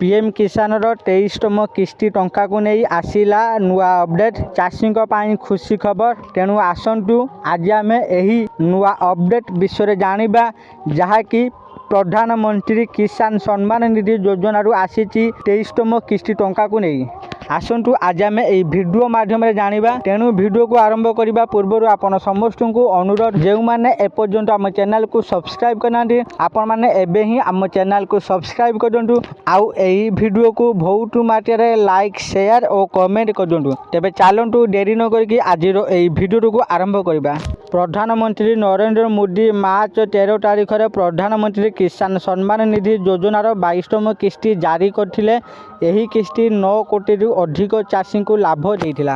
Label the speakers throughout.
Speaker 1: PM किसान 23तम किस्ती टंका को नहीं आसिला नुआ अपडेट चाषी खुशी खबर। तेणु आसतु आज आम यही नुआ अपडेट विषय जानिबा जहाँकि प्रधानमंत्री किसान सम्मान निधि योजना आसी 23तम किस्ती टंका को नहीं आसतु आज आम यही वीडियो माध्यम जानिबा। तेणु वीडियो को आरंभ करने पूर्व आपण समस्त को अनुरोध जो मैंने एपर्यंत आम चैनल को सब्सक्राइब करना आपण मैंने एबे ही आम चैनल को सब्सक्राइब कर दिंटू आउ यही वीडियो को बहुत मात्रा लाइक शेयर और कमेंट कर दिंटू। तेबे चलतु डेरी न करके आज यही वीडियो को आरंभ करवा। प्रधानमंत्री नरेंद्र मोदी मार्च 13 तारिख में प्रधानमंत्री किसान सम्मान निधि योजनार 22तम किस्ती जारी करथिले। यही किस्ती 9 कोटी अधिक चाषी को लाभ देइथिला।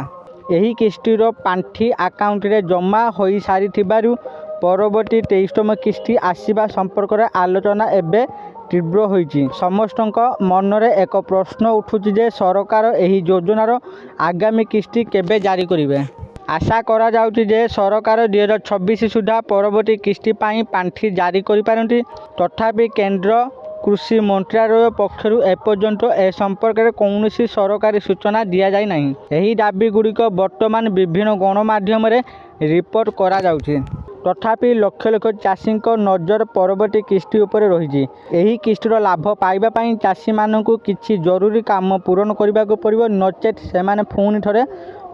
Speaker 1: यही किस्तीर पांठी अकाउंट रे जमा हो सारी परवर्ती 23तम किस्ती आसीबा संपर्क में आलोचना एबे तीव्र होइछि। समस्त मनरे एक प्रश्न उठुछि जे सरकार एही योजनार आगामी किस्ती केबे जारी करिवे। आशा करा जाउछि जे सरकार 2026 सुधा परवर्ती किस्ती पाई पांठी जारी करि पारंती। तथापि केंद्र कृषि मंत्रालय पक्षर एपर्यंत ए संपर्क में कौन सरकारी सूचना दि जाए नहीं। यही दाबी गुड़िक बर्तमान विभिन्न गणमाध्यम रिपोर्ट करा जाउछि। तथापि लक्ष लक्ष चाषी नजर परवर्ती किस्ती उपरे रही। यही किस्तीर लाभ पाइबा पई चाषी मानकु किछि जरूरी काम पूरण करने को पड़िबो, नचेत सेमाने पुणी थरे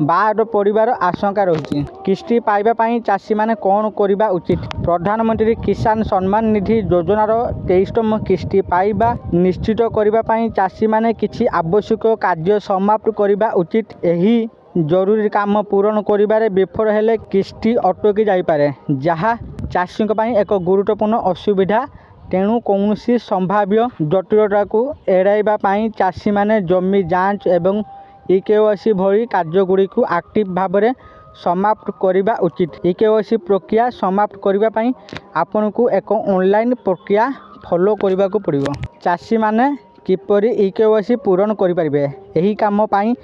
Speaker 1: बाद पड़िबार आशंका रही। किस्ती पाइबा पई चाषी माने कौन करबा उचित। प्रधानमंत्री किसान सम्मान निधि योजनार 23तम किस्ती पाइबा निश्चित करबा पई चाषी माने किछि आवश्यक कार्य समाप्त करबा उचित। यही जरूरी काम पूरण करिबारे विफल हेले किस्ती अटकी जाइपारे, जहाँ चाषी एक गुरुत्वपूर्ण असुविधा। तेणु कौन संभाव्य जटिलता को एड़ाइबा पई चाषी माने जमी जांच एवं EKYC भली कार्यगुड़ी को एक्टिव भाव में समाप्त करने उचित। EKYC प्रक्रिया समाप्त करने आपन को एक ऑनलाइन प्रक्रिया फॉलो करने को पड़िबो। चाषी माने किपरि EKYC पूरण करें यही काम पाई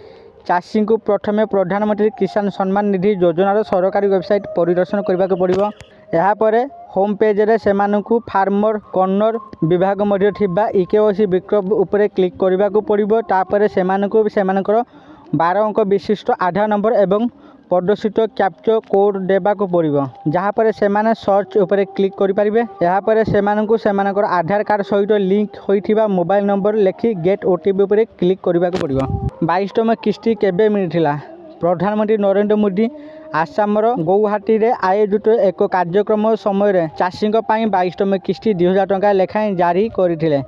Speaker 1: चाषी को प्रथमे प्रधानमंत्री किसान सम्मान निधि योजनार सरकारी वेबसाइट परिदर्शन करने को पड़िबो। यापर होम पेज रे सेमानकु फार्मर कॉर्नर विभाग मध्य थिबा EKYC विकल्प उपरे क्लिक करने को पड़िबो। तापर सेमानकु सेमानकर 12 अंक विशिष्ट आधार नंबर एवं प्रदर्शित कैप्चर कोड देबा को पड़िबो, जहाँ पर सेमाने सर्च उपरे क्लिक करि परिबे। यहाँ पर सेमानकु सेमानकर आधार कार्ड सहित लिंक होइथिबा मोबाइल नंबर लेखि गेट OTP उपरे क्लिक करने को पड़िबो। 22तम किस्ती केबे मिलिथिला। प्रधानमंत्री नरेंद्र मोदी आसामर गौहाटी रे आयोजित एक कार्यक्रम समय चाषी 22तम किस्ती 2000 टंका लेखाएं जारी करथिले।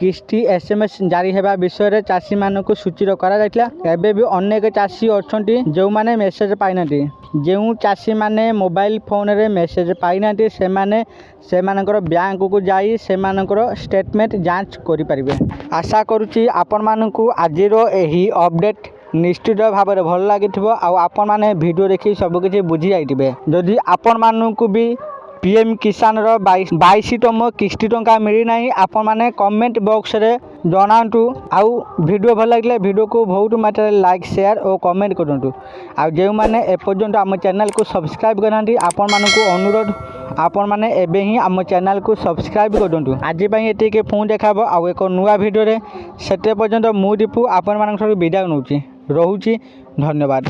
Speaker 1: किस्ती SMS जारी हेबा विषय चाषी मानक सूचित करा जायतिला। एबे भी अनेक चाषी अछंती जो माने मेसेज पाइनांती। जो चाषी माने मोबाइल फोन रे मेसेज पाइनांती सेमाने सेमानकर बैंक को जाई सेमानकर स्टेटमेंट जांच करि परिबे। आशा करूची आपन मानकु आजिरो एही अपडेट निश्चित भाव में भल लगी आपण मैंने वीडियो देखी सबकि बुझी जाइए। जदि आपण मानकु भी पीएम किसान 22तम किस्ती टंका मिली ना आपण मैंने कमेंट बॉक्स रे जनातु। आउ वीडियो भल लगे वीडियो को बहुत मात्रा लाइक शेयर और कमेंट करूँ। आ जो मैंने एपर्यंत आम चैनल को सब्सक्राइब करना आपण मानकु अनुरोध आपण मैंने एबे ही आम चैनल को सब्सक्राइब कर दिंटू। आज ये पुणी देखा आउ एक नुआ वीडियो से पर्यंत मु दीपू आपण मान विदाय नौची। रहुची धन्यवाद।